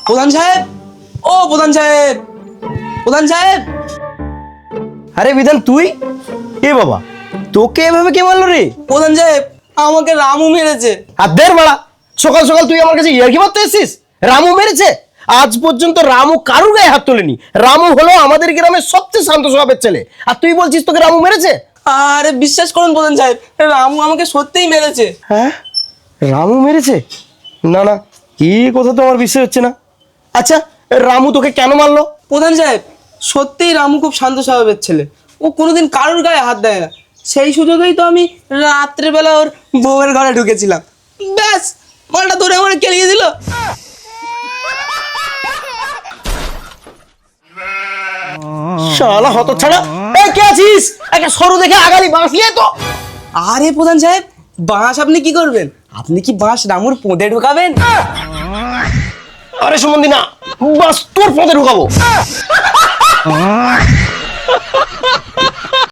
প্রধান সাহেব, ও প্রধান সাহেব, প্রধান সাহেব। আরে বিধান তুই? এ বাবা, তোকে এভাবে কে মারলো রে? প্রধান সাহেব, আমাকে রামু মেরেছে। আর দের বাড়া, সকাল সকাল তুই আমার কাছে ইয়ার্কি মারতে এসেছিস? রামু মেরেছে? আজ পর্যন্ত রামু কারুর গায়ে হাত তোলেনি। রামু হলো আমাদের গ্রামের সবচেয়ে শান্ত স্বভাবের ছেলে, আর তুই বলছিস তোকে রামু মেরেছে? আরে বিশ্বাস করুন প্রধান সাহেব, রামু আমাকে সত্যিই মেরেছে। হ্যাঁ, রামু মেরেছে? না না, এই কথা তো আমার বিশ্বাস হচ্ছে না। আচ্ছা, রামু তোকে কেন মারলো? প্রধান সাহেব, সত্যিই রামু খুব শান্ত স্বভাবের ছেলে। ও কোনোদিন কারুর গায়ে হাত দেয় না। সেই সুযোগেই তো আমি রাত্রেবেলা ওর বউয়ের ঘরে ঢুকেছিলাম, ব্যাস মালটা ধরে আমার কেলিয়ে দিল। শালা হতচ্ছাড়া, এই কে আছিস? একটা সরু দেখে আগালি বাঁশিয়ে তো। আরে প্রধান সাহেব, বাঁশ আপনি কি করবেন? আপনি কি বাঁশ রামুর পোঁদে ঢোকাবেন? আরে সুমন্দি না, বাস তোর পথে ঢুকাবো।